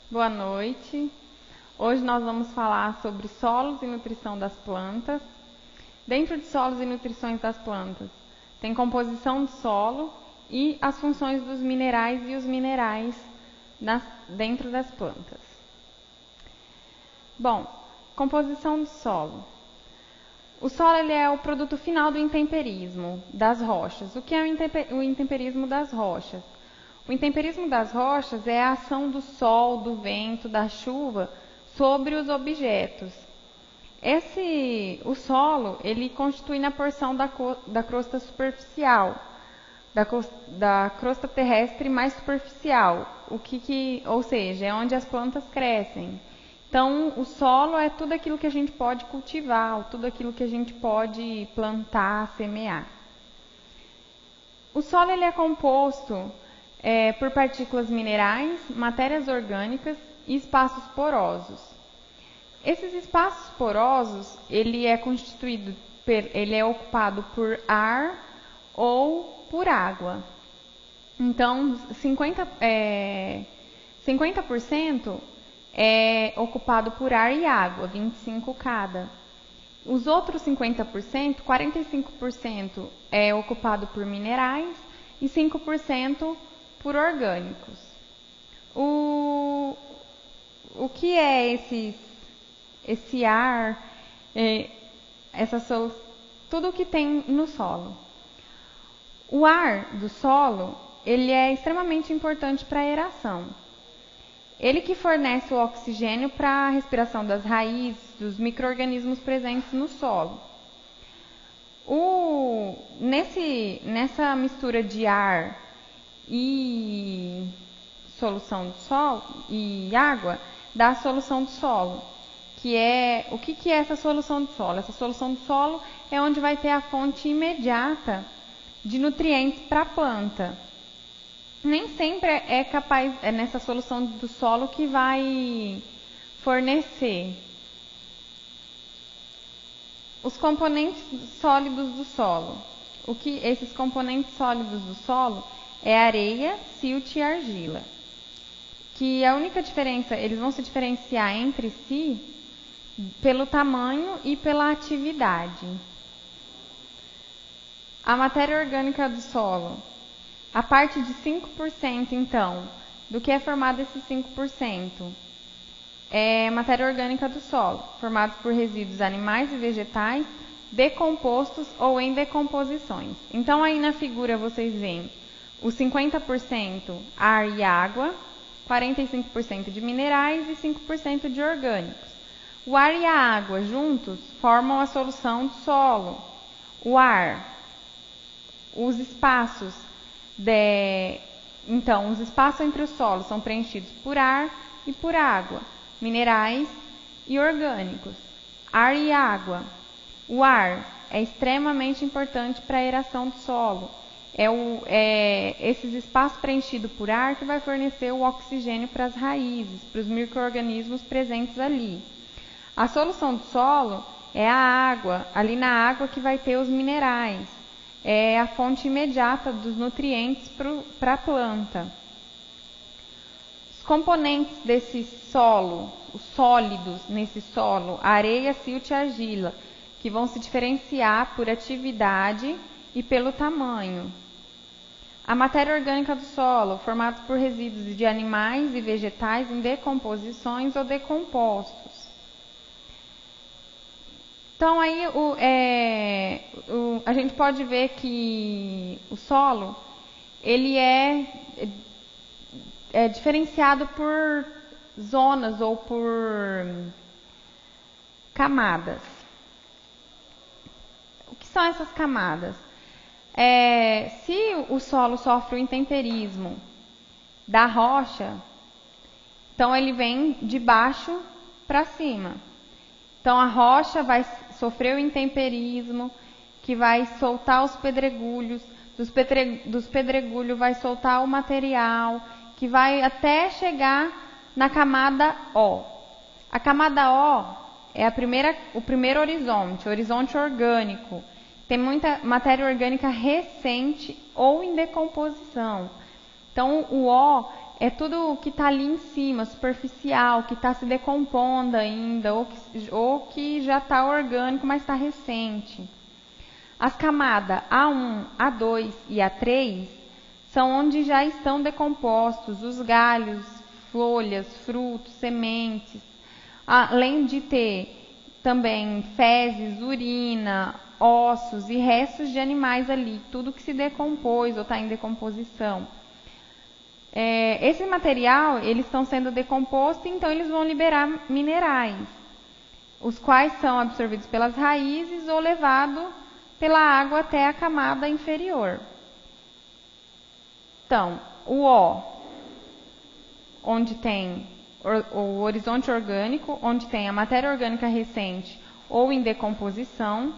Boa noite. Hoje nós vamos falar sobre solos e nutrição das plantas. Dentro de solos e nutrições das plantas, tem composição do solo e as funções dos minerais e os minerais dentro das plantas. Bom, composição do solo. O solo ele é o produto final do intemperismo das rochas. O que é o intemperismo das rochas? O intemperismo das rochas é a ação do sol, do vento, da chuva sobre os objetos. O solo ele constitui na porção da crosta superficial, da crosta terrestre mais superficial, ou seja, é onde as plantas crescem. Então, o solo é tudo aquilo que a gente pode cultivar, tudo aquilo que a gente pode plantar, semear. O solo ele é composto por partículas minerais, matérias orgânicas e espaços porosos. Esses espaços porosos, ele é ocupado por ar ou por água. Então, 50% é ocupado por ar e água, 25% cada. Os outros 50%, 45% é ocupado por minerais e 5% por orgânicos. O que é esse ar, tudo o que tem no solo? O ar do solo, ele é extremamente importante para a aeração. Ele que fornece o oxigênio para a respiração das raízes, dos micro-organismos presentes no solo. Nessa mistura de ar e solução do solo e água, dá a solução do solo. O que é essa solução do solo? Essa solução do solo é onde vai ter a fonte imediata de nutrientes para a planta. Nem sempre é nessa solução do solo que vai fornecer. Os componentes sólidos do solo. Esses componentes sólidos do solo é areia, silt e argila. Que a única diferença, eles vão se diferenciar entre si pelo tamanho e pela atividade. A matéria orgânica do solo. A parte de 5%, então, do que é formado esses 5%? É matéria orgânica do solo, formada por resíduos animais e vegetais, decompostos ou em decomposições. Então, aí na figura vocês veem os 50% ar e água, 45% de minerais e 5% de orgânicos. O ar e a água juntos formam a solução do solo. O ar, os espaços entre os solos são preenchidos por ar e por água, minerais e orgânicos. Ar e água. O ar é extremamente importante para a aeração do solo. Esses espaços preenchidos por ar que vai fornecer o oxigênio para as raízes, para os micro-organismos presentes ali. A solução do solo é a água, ali na água que vai ter os minerais. É a fonte imediata dos nutrientes para a planta. Os componentes desse solo, os sólidos nesse solo, areia, silt e argila, que vão se diferenciar por atividade e pelo tamanho. A matéria orgânica do solo, formada por resíduos de animais e vegetais em decomposições ou decompostos. Então, aí a gente pode ver que o solo ele é diferenciado por zonas ou por camadas. O que são essas camadas? Se o solo sofre o intemperismo da rocha, então ele vem de baixo para cima. Então, a rocha vai sofrer o intemperismo, que vai soltar os pedregulhos, dos pedregulhos vai soltar o material, que vai até chegar na camada O. A camada O é o primeiro horizonte orgânico. Tem muita matéria orgânica recente ou em decomposição. Então, o O é tudo que está ali em cima, superficial, que está se decompondo ainda, ou que já está orgânico, mas está recente. As camadas A1, A2 e A3 são onde já estão decompostos os galhos, folhas, frutos, sementes, além de ter também fezes, urina, ossos e restos de animais ali, tudo que se decompôs ou está em decomposição. Esse material, eles estão sendo decompostos, então eles vão liberar minerais, os quais são absorvidos pelas raízes ou levados pela água até a camada inferior. Então, o O, onde tem o horizonte orgânico, onde tem a matéria orgânica recente ou em decomposição.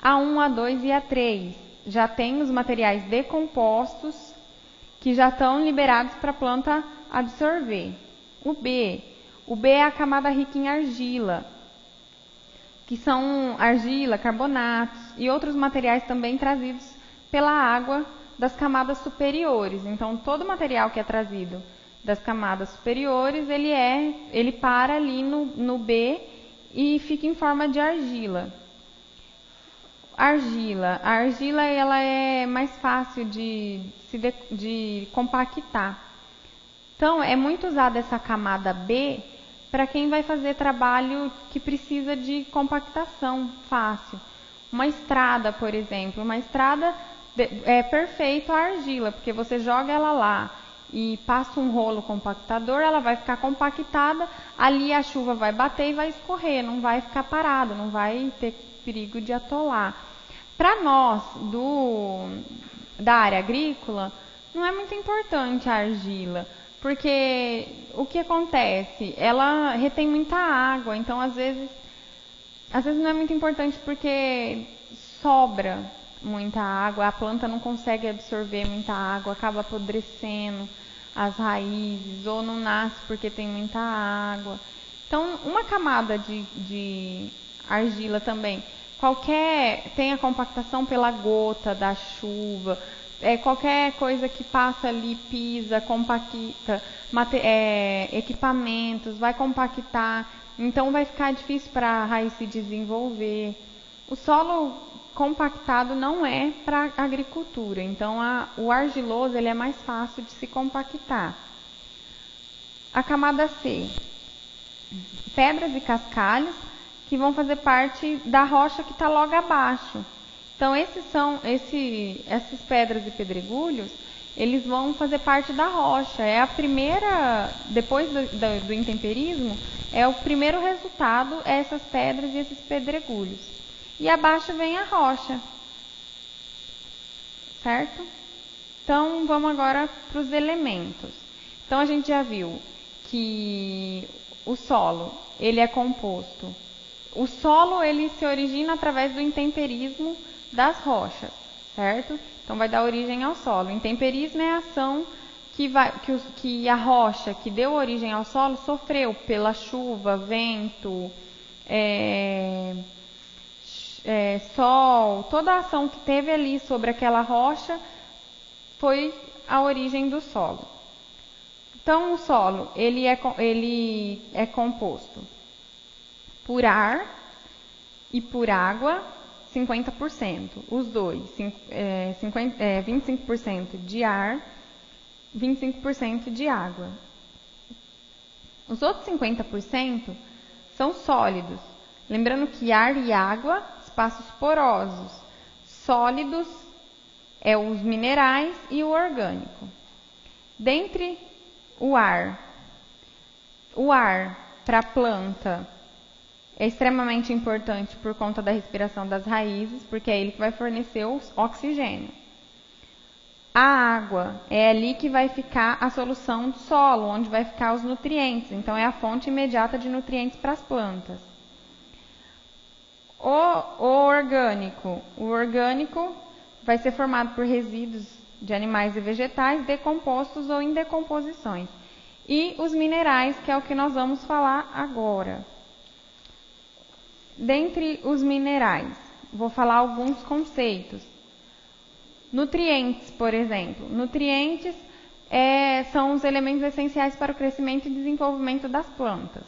A1, A2 e A3 já tem os materiais decompostos que já estão liberados para a planta absorver. O B é a camada rica em argila, que são argila, carbonatos e outros materiais também trazidos pela água das camadas superiores. Então, todo material que é trazido das camadas superiores, ele para ali no B e fica em forma de argila. A argila ela é mais fácil de compactar. Então, é muito usada essa camada B para quem vai fazer trabalho que precisa de compactação fácil. Uma estrada, por exemplo. Uma estrada é perfeito a argila, porque você joga ela lá e passa um rolo compactador, ela vai ficar compactada, ali a chuva vai bater e vai escorrer, não vai ficar parado, não vai ter perigo de atolar. Para nós, da área agrícola, não é muito importante a argila, porque o que acontece? Ela retém muita água, então às vezes não é muito importante porque sobra muita água, a planta não consegue absorver muita água, acaba apodrecendo as raízes, ou não nasce porque tem muita água. Então, uma camada de argila também, tem a compactação pela gota da chuva, qualquer coisa que passa ali, pisa, compacta, equipamentos, vai compactar, então vai ficar difícil para a raiz se desenvolver. O solo compactado não é para agricultura, então o argiloso ele é mais fácil de se compactar. A camada C, pedras e cascalhos que vão fazer parte da rocha que está logo abaixo. Então essas pedras e pedregulhos, eles vão fazer parte da rocha. É a primeira, depois do intemperismo, é o primeiro resultado, essas pedras e esses pedregulhos. E abaixo vem a rocha, certo? Então, vamos agora para os elementos. Então, a gente já viu que o solo, ele é composto. O solo, ele se origina através do intemperismo das rochas, certo? Então, vai dar origem ao solo. O intemperismo é a ação que a rocha que deu origem ao solo sofreu pela chuva, vento, sol, toda a ação que teve ali sobre aquela rocha foi a origem do solo. Então, o solo ele é composto por ar e por água, 50%. Os dois, 25% de ar, 25% de água. Os outros 50% são sólidos. Lembrando que ar e água, espaços porosos. Sólidos é os minerais e o orgânico. Dentre o ar para a planta é extremamente importante por conta da respiração das raízes, porque é ele que vai fornecer o oxigênio. A água é ali que vai ficar a solução do solo, onde vai ficar os nutrientes. Então, é a fonte imediata de nutrientes para as plantas. O orgânico vai ser formado por resíduos de animais e vegetais decompostos ou em decomposições. E os minerais, que é o que nós vamos falar agora. Dentre os minerais, vou falar alguns conceitos. Nutrientes, por exemplo. Nutrientes são os elementos essenciais para o crescimento e desenvolvimento das plantas.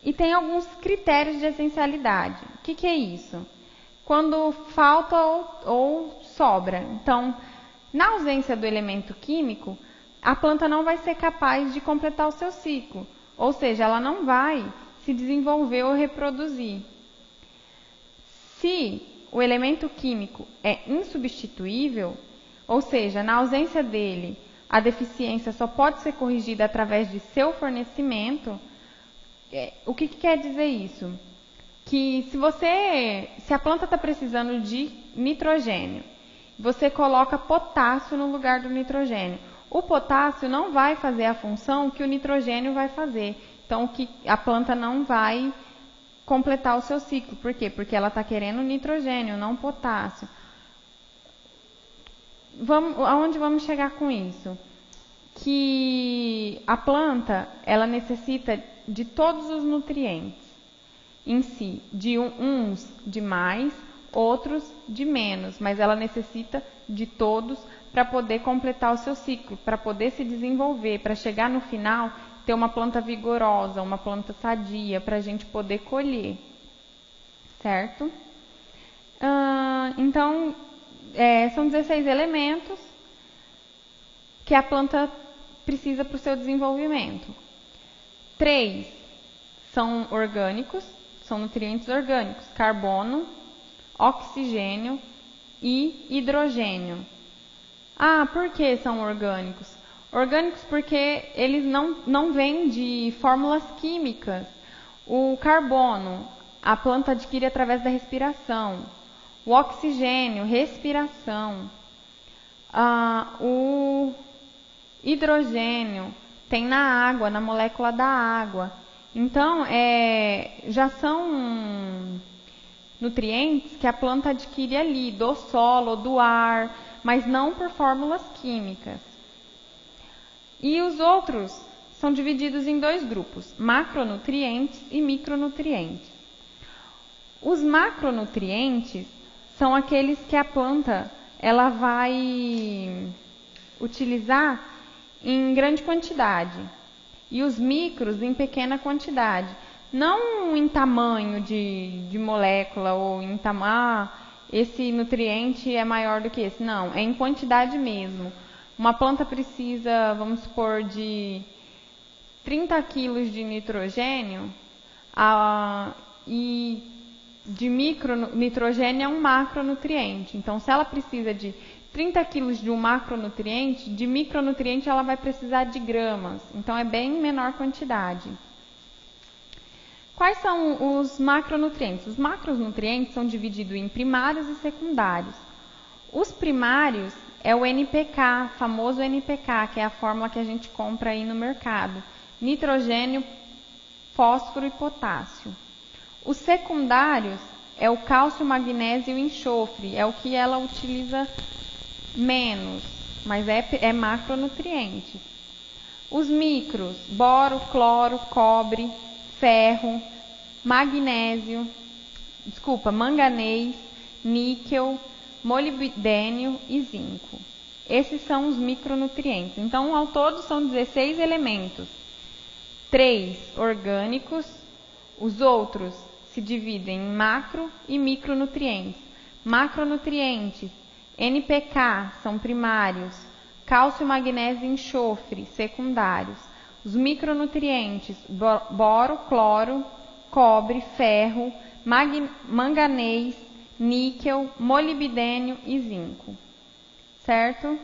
E tem alguns critérios de essencialidade. O que é isso? Quando falta ou sobra. Então, na ausência do elemento químico, a planta não vai ser capaz de completar o seu ciclo. Ou seja, ela não vai se desenvolver ou reproduzir. Se o elemento químico é insubstituível, ou seja, na ausência dele, a deficiência só pode ser corrigida através de seu fornecimento. O que quer dizer isso? Que se a planta está precisando de nitrogênio, você coloca potássio no lugar do nitrogênio. O potássio não vai fazer a função que o nitrogênio vai fazer. Então, a planta não vai completar o seu ciclo. Por quê? Porque ela está querendo nitrogênio, não potássio. Aonde vamos chegar com isso? Que a planta, ela necessita de todos os nutrientes em si, de uns de mais, outros de menos, mas ela necessita de todos para poder completar o seu ciclo, para poder se desenvolver, para chegar no final, ter uma planta vigorosa, uma planta sadia, para a gente poder colher, certo? Então, são 16 elementos que a planta precisa para o seu desenvolvimento. 3 são orgânicos, são nutrientes orgânicos: carbono, oxigênio e hidrogênio. Por que são orgânicos? Orgânicos porque eles não vêm de fórmulas químicas. O carbono, a planta adquire através da respiração. O oxigênio, respiração. O hidrogênio tem na água, na molécula da água. Então, já são nutrientes que a planta adquire ali, do solo, do ar, mas não por fórmulas químicas. E os outros são divididos em 2 grupos: macronutrientes e micronutrientes. Os macronutrientes são aqueles que a planta ela vai utilizar em grande quantidade, e os micros em pequena quantidade. Não em tamanho de molécula ou em tamanho, esse nutriente é maior do que esse. Não, é em quantidade mesmo. Uma planta precisa, vamos supor, de 30 quilos de nitrogênio, e de nitrogênio é um macronutriente. Então, se ela precisa de 30 quilos de um macronutriente, de micronutriente ela vai precisar de gramas. Então, é bem menor quantidade. Quais são os macronutrientes? Os macronutrientes são divididos em primários e secundários. Os primários é o NPK, famoso NPK, que é a fórmula que a gente compra aí no mercado: nitrogênio, fósforo e potássio. Os secundários é o cálcio, magnésio e enxofre, é o que ela utiliza menos, mas é macronutriente. Os micros: boro, cloro, cobre, ferro, manganês, níquel, molibdênio e zinco. Esses são os micronutrientes. Então, ao todo, são 16 elementos. 3 orgânicos, os outros se dividem em macro e micronutrientes. Macronutrientes: NPK, são primários; cálcio, magnésio e enxofre, secundários. Os micronutrientes: boro, cloro, cobre, ferro, manganês, níquel, molibdênio e zinco. Certo?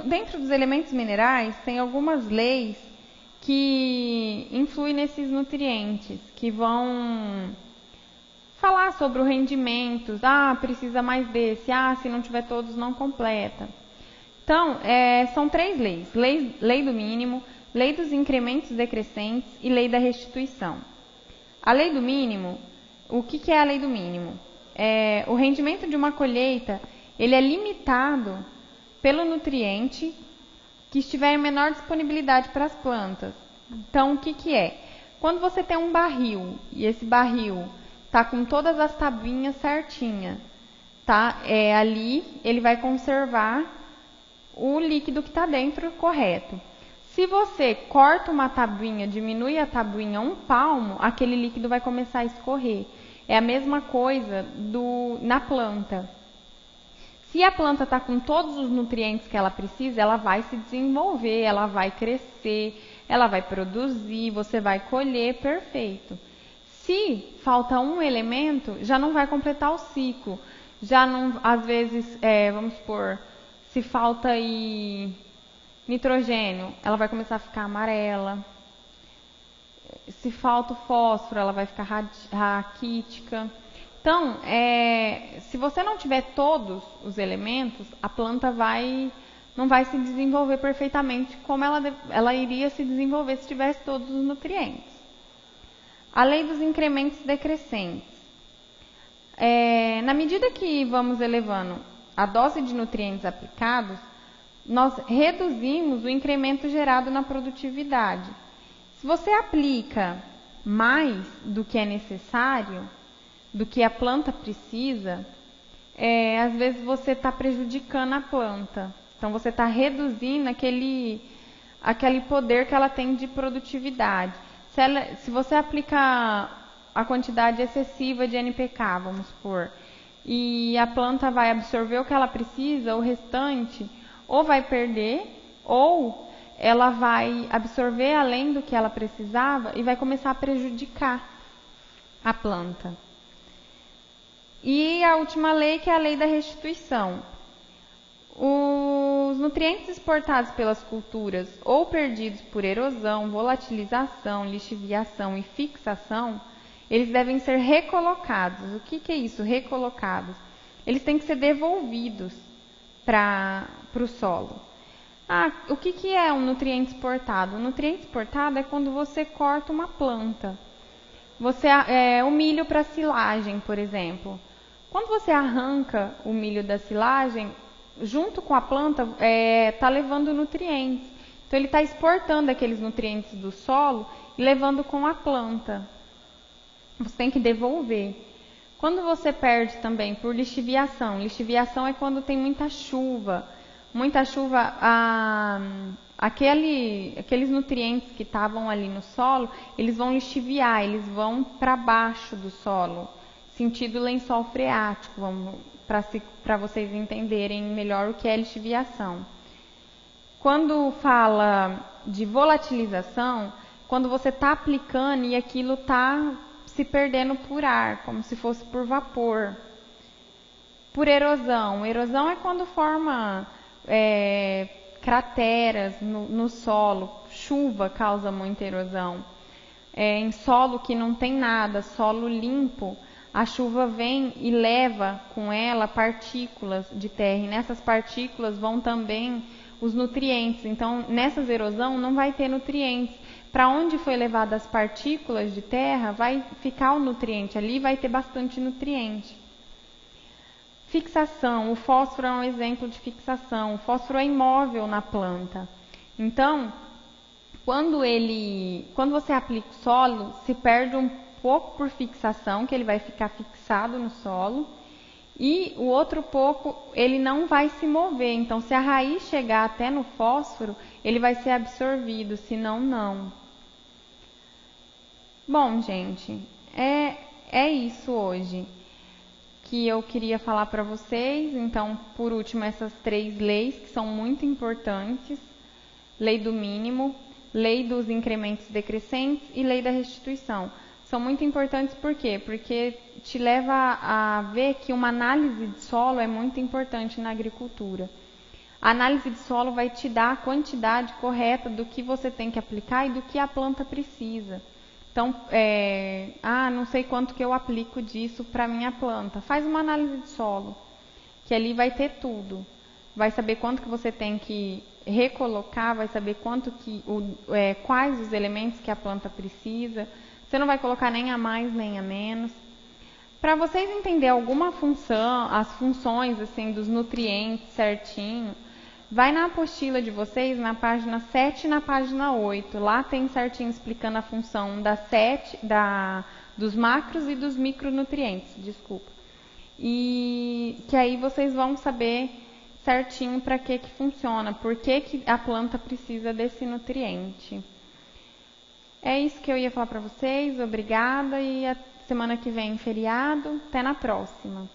Dentro dos elementos minerais, tem algumas leis que influem nesses nutrientes, que vão falar sobre o rendimento. Precisa mais desse. Se não tiver todos, não completa. Então, são 3 leis: lei do mínimo, lei dos incrementos decrescentes e lei da restituição. A lei do mínimo, o que é a lei do mínimo? O rendimento de uma colheita, ele é limitado pelo nutriente que estiver em menor disponibilidade para as plantas. Então, o que é? Quando você tem um barril, e esse barril está com todas as tabuinhas certinhas, tá? Ali ele vai conservar o líquido que está dentro correto. Se você corta uma tabuinha, diminui a tabuinha 1 palmo, aquele líquido vai começar a escorrer. É a mesma coisa na planta. Se a planta está com todos os nutrientes que ela precisa, ela vai se desenvolver, ela vai crescer, ela vai produzir, você vai colher, perfeito. Se falta um elemento, já não vai completar o ciclo. Já não, às vezes, vamos supor, se falta aí nitrogênio, ela vai começar a ficar amarela. Se falta o fósforo, ela vai ficar raquítica. Então, se você não tiver todos os elementos, a planta não vai se desenvolver perfeitamente como ela iria se desenvolver se tivesse todos os nutrientes. A lei dos incrementos decrescentes. Na medida que vamos elevando a dose de nutrientes aplicados, nós reduzimos o incremento gerado na produtividade. Se você aplica mais do que é necessário, do que a planta precisa, às vezes você está prejudicando a planta. Então você está reduzindo aquele poder que ela tem de produtividade. Se você aplicar a quantidade excessiva de NPK, vamos supor, e a planta vai absorver o que ela precisa, o restante ou vai perder, ou ela vai absorver além do que ela precisava e vai começar a prejudicar a planta. E a última lei, que é a lei da restituição. Os nutrientes exportados pelas culturas ou perdidos por erosão, volatilização, lixiviação e fixação, eles devem ser recolocados. O que é isso? Recolocados. Eles têm que ser devolvidos para o solo. O que é um nutriente exportado? O nutriente exportado é quando você corta uma planta. O milho para silagem, por exemplo. Quando você arranca o milho da silagem, junto com a planta, está levando nutrientes. Então, ele está exportando aqueles nutrientes do solo e levando com a planta. Você tem que devolver. Quando você perde também por lixiviação. Lixiviação é quando tem muita chuva. Muita chuva, aqueles nutrientes que estavam ali no solo, eles vão lixiviar, eles vão para baixo do solo. Sentido lençol freático, para vocês entenderem melhor o que é lixiviação. Quando fala de volatilização, quando você está aplicando e aquilo está se perdendo por ar, como se fosse por vapor. Por erosão. Erosão é quando forma crateras no solo. Chuva causa muita erosão. Em solo que não tem nada, solo limpo, a chuva vem e leva com ela partículas de terra. E nessas partículas vão também os nutrientes. Então, nessas erosão não vai ter nutrientes. Para onde foi levada as partículas de terra, vai ficar o nutriente ali, vai ter bastante nutriente. Fixação. O fósforo é um exemplo de fixação. O fósforo é imóvel na planta. Então, quando você aplica o solo, se perde um pouco por fixação, que ele vai ficar fixado no solo, e o outro pouco ele não vai se mover. Então, se a raiz chegar até no fósforo, ele vai ser absorvido, senão não. Bom, gente, é isso hoje que eu queria falar para vocês. Então, por último, essas 3 leis que são muito importantes: lei do mínimo, lei dos incrementos decrescentes e lei da restituição. São muito importantes por quê? Porque te leva a ver que uma análise de solo é muito importante na agricultura. A análise de solo vai te dar a quantidade correta do que você tem que aplicar e do que a planta precisa. Então, não sei quanto que eu aplico disso para a minha planta. Faz uma análise de solo, que ali vai ter tudo. Vai saber quanto que você tem que recolocar, vai saber quais os elementos que a planta precisa. Você não vai colocar nem a mais nem a menos. Para vocês entenderem alguma função, as funções assim dos nutrientes certinho, vai na apostila de vocês, na página 7 e na página 8. Lá tem certinho explicando a função dos macros e dos micronutrientes, desculpa. e que aí vocês vão saber certinho para que funciona, por que a planta precisa desse nutriente. É isso que eu ia falar para vocês, obrigada e a semana que vem feriado, até na próxima.